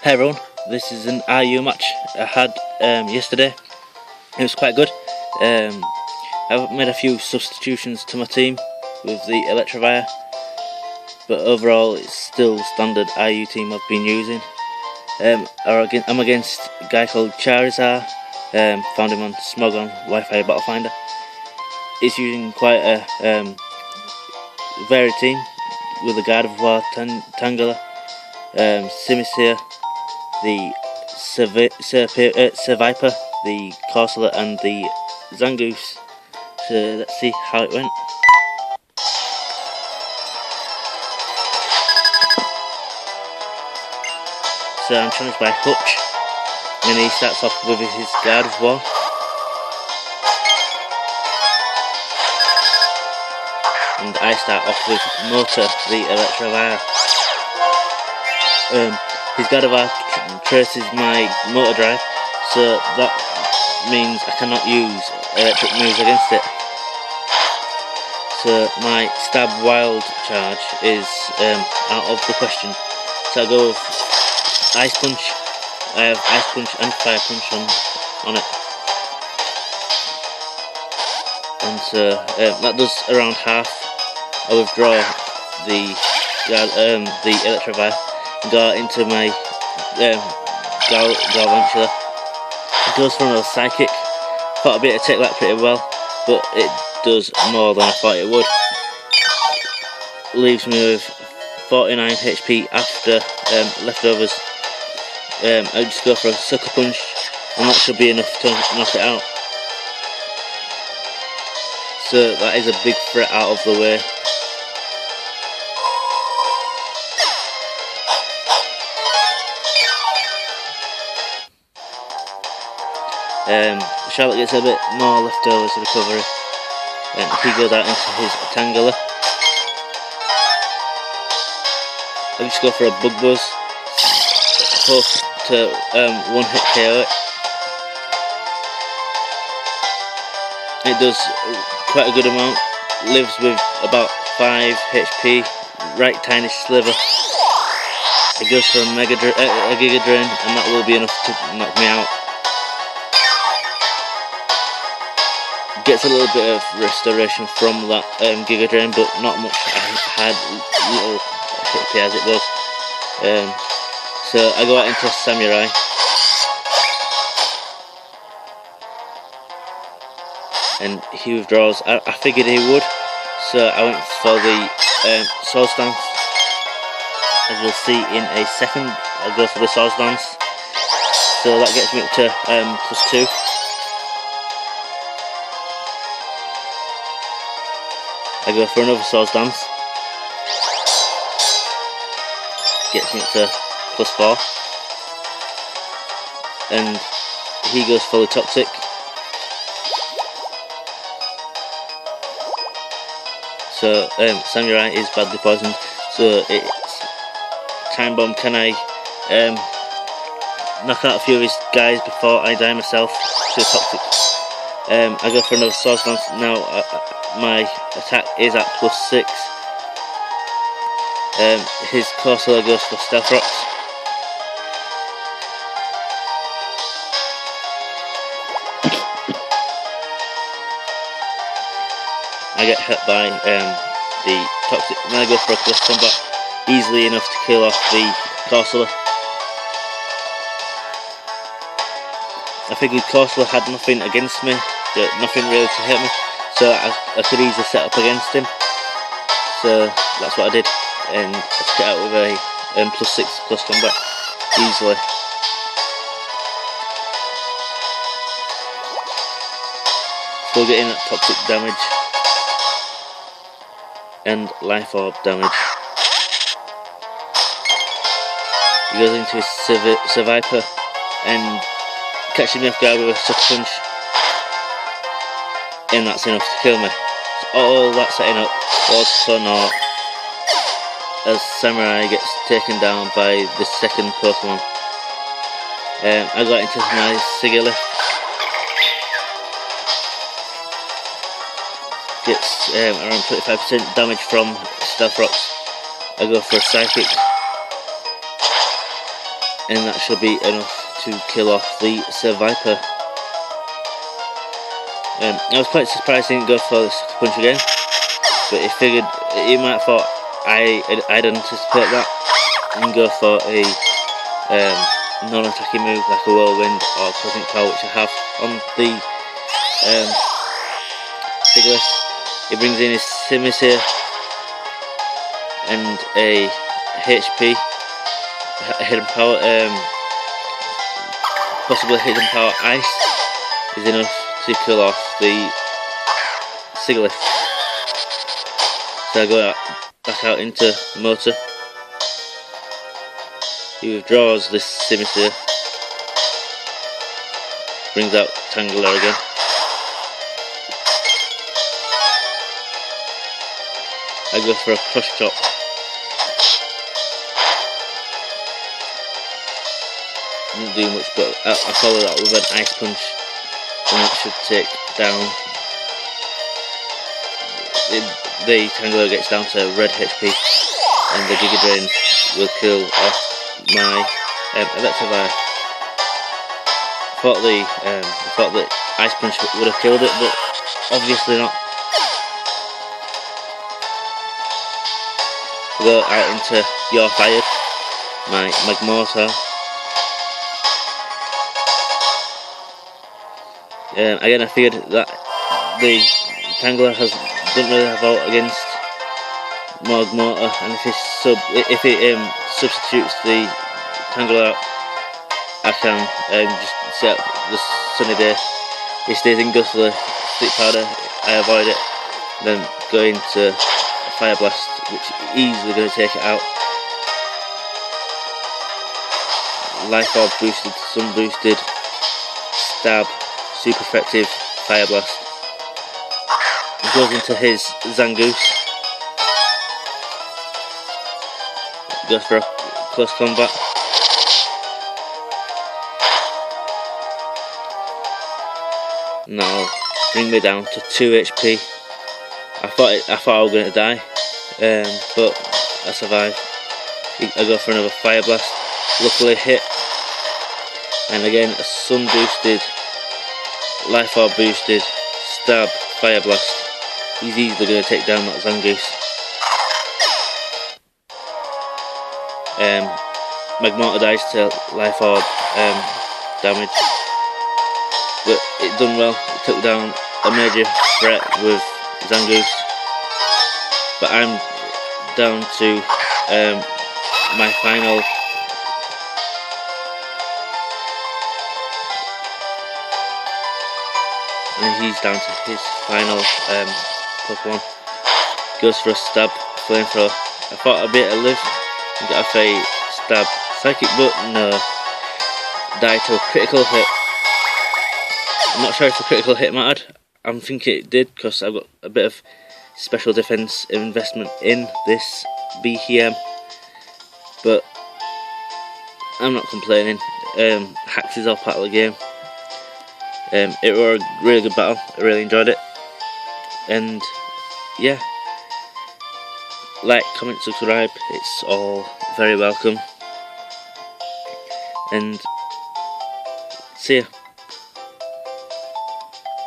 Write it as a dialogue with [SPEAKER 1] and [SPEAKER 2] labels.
[SPEAKER 1] Hey everyone, this is an RU match I had yesterday. It was quite good. I've made a few substitutions to my team with the Electrovire, but overall it's still the standard RU team I've been using. I'm against a guy called Charizar, found him on Smogon Wifi Battle Finder. He's using quite a varied team with the Guard of War Tangela, Simisear, the Survivor, the Corsola and the Zangoose. So let's see how it went. So I'm challenged by Hutch, and he starts off with his Guard of War. And I start off with Motor, the Electrovire. His Guard of War traces my motor drive, so that means I cannot use electric moves against it. So my stab wild charge is out of the question. So I go with Ice Punch. I have Ice Punch and Fire Punch on it. And so that does around half. I withdraw the Electrovire and go into my Galvantula. It goes for another Psychic. Thought I'd be able to take that pretty well, but it does more than I thought it would. Leaves me with 49 HP after leftovers. I just go for a Sucker Punch, and that should be enough to knock it out. So that is a big threat out of the way. Charlotte gets a bit more leftovers recovery, and he goes out into his Tangela. I just go for a Bug Buzz, hope to one hit KO it. It does quite a good amount, lives with about 5 HP, right tiny sliver. It goes for a Giga Drain, and that will be enough to knock me out. Gets a little bit of restoration from that Giga Drain, but not much. I had little HP as it was. So I go out into Samurai. And he withdraws. I figured he would, so I went for the Sword Stance. As you'll see in a second, I go for the Sword Stance. So that gets me up to +2. I go for another Sword Stance. Gets me up to +4. And he goes fully toxic. So Samurai is badly poisoned. So it's Time Bomb. Can I knock out a few of his guys before I die myself to toxic? I go for another Sword Stance. Now my attack is at +6. His Corsola goes for Stealth Rocks. I get hit by the toxic, and I go for a close combat, easily enough to kill off the Corsola. I figured Corsola had nothing against me, nothing really to hit me, so I could easily set up against him. So that's what I did, and I took it out with a +6 close combat easily. Still getting that toxic damage and life orb damage. He goes into his Survivor and catches me off guard with a Sucker Punch, and that's enough to kill me. So all that setting up was for naught, as Samurai gets taken down by the second Pokemon. I got into my Sigilyph. Gets around 25% damage from Stealth Rocks. I go for a Psychic, and that should be enough to kill off the Sir Viper. I was quite surprised he didn't go for the Sucker Punch again, but he might have thought I'd anticipate that and go for a non-attacking move like a Whirlwind or Cosmic Power, which I have on the Diglett. He brings in his Simisear and a HP, a Hidden Power, possibly Hidden Power Ice is enough to kill off the Diglett. So I go back out into Motor. He withdraws this Simisear, brings out Tangela again. I go for a Crush Chop. Didn't do much, but I follow that with an Ice Punch, and that should take down. The Tangela gets down to red HP, and the Giga Drain will kill off my Electivire. I thought the Ice Punch would have killed it, but obviously not. We go out into You're Fired, my Magmortar. Again, I figured that the Tangela doesn't really have out against Magmortar, and if it substitutes the Tangela out, I can just set the Sunny Day. He stays in Gustler, Sleep Powder, I avoid it, then go into a Fire Blast, which is easily going to take it out. Life Orb boosted, Sun boosted, Stab, super effective, Fire Blast. He goes into his Zangoose, goes for a close combat. Now bring me down to 2 HP. I thought I was going to die, but I survived. I go for another Fire Blast, luckily hit, and again a Sun boosted, Life Orb boosted, Stab, Fire Blast. He's easily going to take down that Zangoose. Magmortar dies to Life Orb damage, but it done well. It took down a major threat with Zangoose, but I'm down to my final and he's down to his final Pokemon. Goes for a Stab, Flamethrower. I thought I'd be able to live and get off a Stab Psychic, but no, died to a critical hit. I'm not sure if the critical hit mattered. I'm thinking it did, because I've got a bit of special defense investment in this BHM, but I'm not complaining. Hacks is all part of the game. It was a really good battle. I really enjoyed it, and yeah, like, comment, subscribe. It's all very welcome, and see ya.